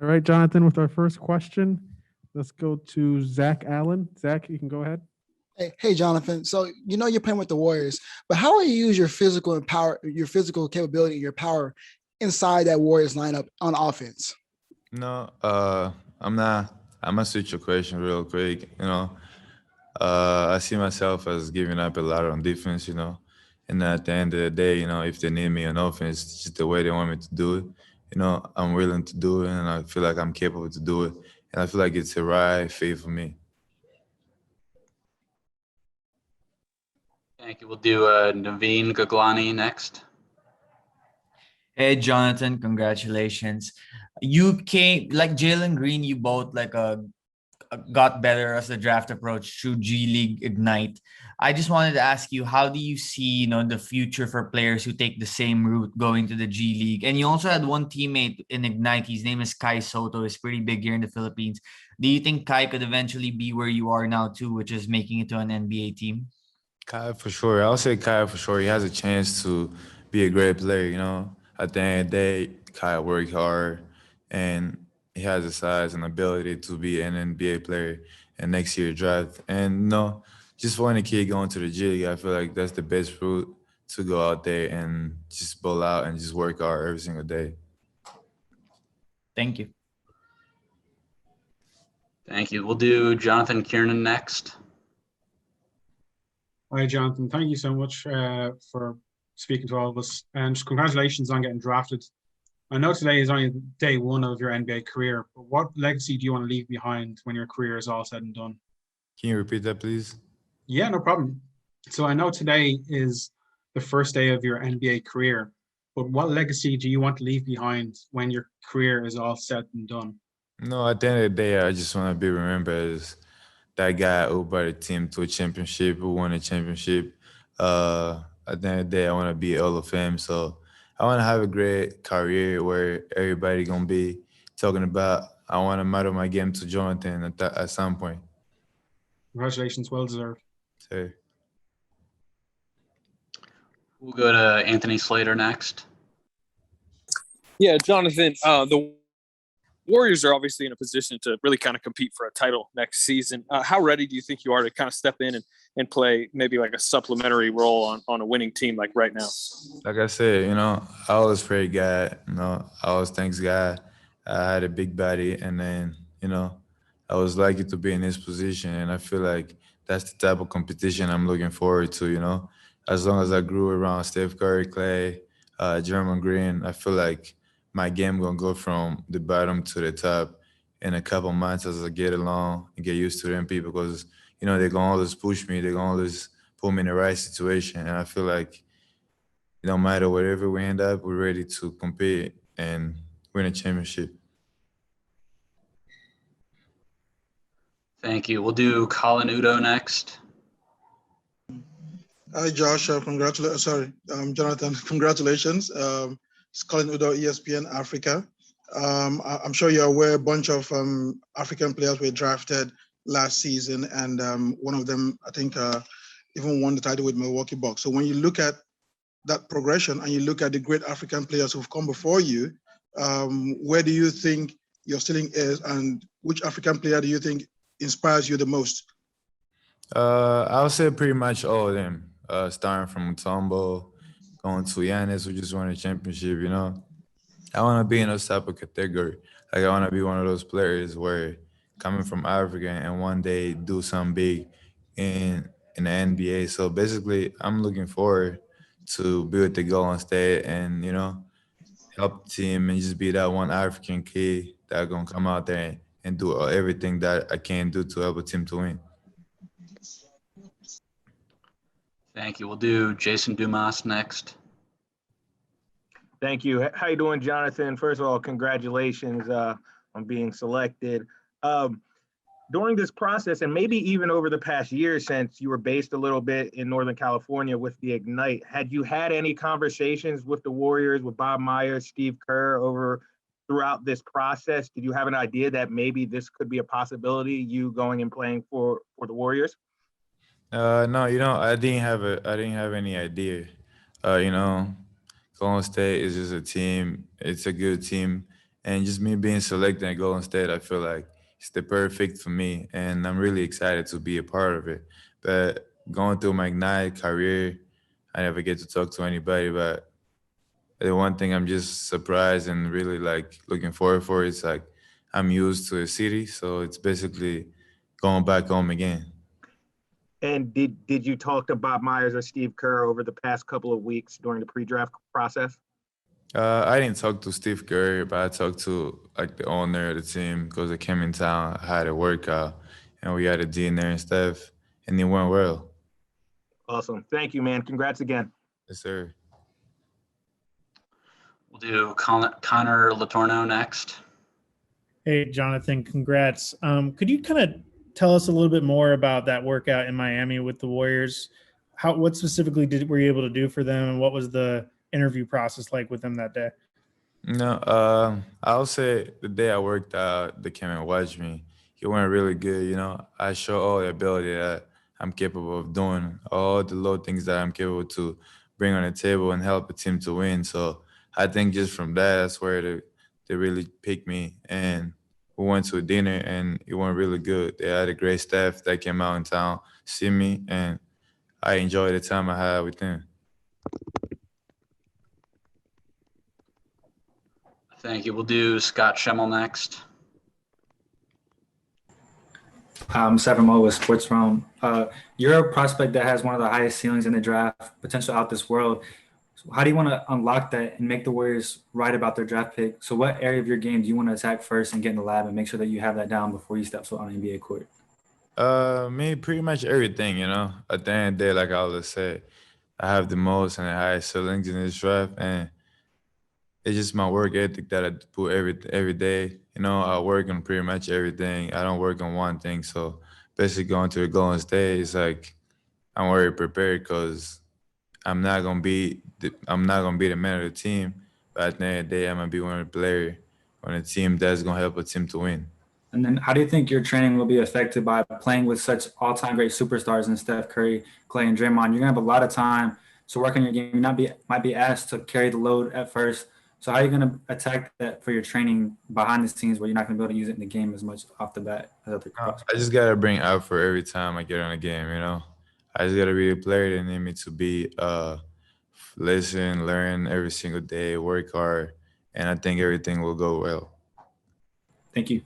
All right, Jonathan, with our first question, let's go to Zach Allen. Zach, you can go ahead. Hey, Jonathan. So you're playing with the Warriors, but how will you use your physical and power, your physical capability, your power inside that Warriors lineup on offense? No, I'm not. I'm gonna switch your question real quick. I see myself as giving up a lot on defense. And at the end of the day, if they need me on offense, just the way they want me to do it, I'm willing to do it, and I feel like I'm capable to do it, and I feel like it's the right fit for me. Thank you. We'll do Naveen Gaglani next. Hey, Jonathan, congratulations. You came like Jalen Green, you both got better as the draft approach through G League Ignite. I just wanted to ask you, how do you see, the future for players who take the same route going to the G League? And you also had one teammate in Ignite. His name is Kai Soto. He's pretty big here in the Philippines. Do you think Kai could eventually be where you are now too, which is making it to an NBA team? Kai for sure. I'll say Kai for sure. He has a chance to be a great player. At the end of the day, Kai worked hard, and he has the size and ability to be an NBA player in next year draft. And just for any kid going to the G League, I feel like that's the best route to go out there and just ball out and just work hard every single day. Thank you. Thank you. We'll do Jonathan Kiernan next. Hi, Jonathan. Thank you so much for speaking to all of us. And just congratulations on getting drafted. I know today is only day one of your NBA career, but what legacy do you want to leave behind when your career is all said and done? Can you repeat that, please? Yeah, no problem. So I know today is the first day of your NBA career, but what legacy do you want to leave behind when your career is all said and done? No, at the end of the day, I just want to be remembered as that guy who brought the team to a championship, who won a championship. At the end of the day, I want to be Hall of Fame. So I want to have a great career where everybody going to be talking about I want to model my game to Jonathan at some point. Congratulations, well deserved. So, We'll go to Anthony Slater next. Yeah, Jonathan, the Warriors are obviously in a position to really kind of compete for a title next season. How ready do you think you are to kind of step in and play maybe like a supplementary role on a winning team like right now? like I said, I always pray God, I always thanks God. I had a big body, and then, I was lucky to be in this position, and I feel like that's the type of competition I'm looking forward to, As long as I grew around Steph Curry, Clay, Draymond Green, I feel like my game gonna go from the bottom to the top in a couple months as I get along and get used to them people, because they're gonna always push me, they're gonna always put me in the right situation, and I feel like no matter whatever we end up, we're ready to compete and win a championship. Thank you. We'll do Colin Udo next. Hi, Josh. Jonathan. Congratulations. It's Colin Udo, ESPN Africa. I'm sure you're aware a bunch of African players were drafted last season, and one of them, I think, even won the title with Milwaukee Bucks. So when you look at that progression and you look at the great African players who've come before you, where do you think your ceiling is, and which African player do you think inspires you the most? I would say pretty much all of them, starting from Mutombo, going to Giannis, who just won a championship, I want to be in those type of category. Like, I want to be one of those players where coming from Africa and one day do something big in the NBA. So basically, I'm looking forward to be with the Golden State and, help the team and just be that one African kid that going to come out there and do everything that I can do to help a team to win. Thank you. We'll do Jason Dumas next. Thank you. How you doing, Jonathan? First of all, congratulations on being selected. During this process, and maybe even over the past year since you were based a little bit in Northern California with the Ignite, had you had any conversations with the Warriors, with Bob Myers, Steve Kerr throughout this process? Did you have an idea that maybe this could be a possibility, you going and playing for the Warriors? No, I didn't have any idea. Golden State is just a team. It's a good team, And just me being selected at Golden State, I feel like it's the perfect for me, and I'm really excited to be a part of it. But going through my Ignite career, I never get to talk to anybody, but the one thing I'm just surprised and really like looking forward for is like I'm used to a city, so it's basically going back home again. And did you talk to Bob Myers or Steve Kerr over the past couple of weeks during the pre-draft process? I didn't talk to Steve Curry, but I talked to like the owner of the team because I came in town, I had a workout, and we had a dinner and stuff, and it went well. Awesome. Thank you, man. Congrats again. Yes, sir. We'll do Connor Latorno next. Hey, Jonathan, congrats. Could you kind of tell us a little bit more about that workout in Miami with the Warriors? What specifically were you able to do for them, and what was the interview process like with them that day? No, I'll say the day I worked out, they came and watched me. It went really good. I show all the ability that I'm capable of doing, all the low things that I'm capable to bring on the table and help a team to win. So I think just from that, that's where they really picked me. And we went to a dinner and it went really good. They had a great staff that came out in town, see me, and I enjoyed the time I had with them. Thank you. We'll do Scott Schemmel next. Seven Mo with Sports Realm. You're a prospect that has one of the highest ceilings in the draft, potential out this world. So how do you want to unlock that and make the Warriors right about their draft pick? So what area of your game do you want to attack first and get in the lab and make sure that you have that down before you step foot on the NBA court? Me, pretty much everything, At the end of the day, like I always say, I have the most and the highest ceilings in this draft, and it's just my work ethic that I put every day. I work on pretty much everything. I don't work on one thing. So basically going to the Golden State is like I'm already prepared because I'm not gonna be the man of the team. But at the end of the day, I'm gonna be one of the players on a team that's gonna help a team to win. And then how do you think your training will be affected by playing with such all-time great superstars in Steph Curry, Clay, and Draymond? You're gonna have a lot of time to work on your game. You might be asked to carry the load at first. So how are you going to attack that for your training behind the scenes where you're not going to be able to use it in the game as much off the bat as other I just got to bring effort every time I get on a game, I just got to be a player that need me to be listen, learn every single day, work hard, and I think everything will go well. Thank you.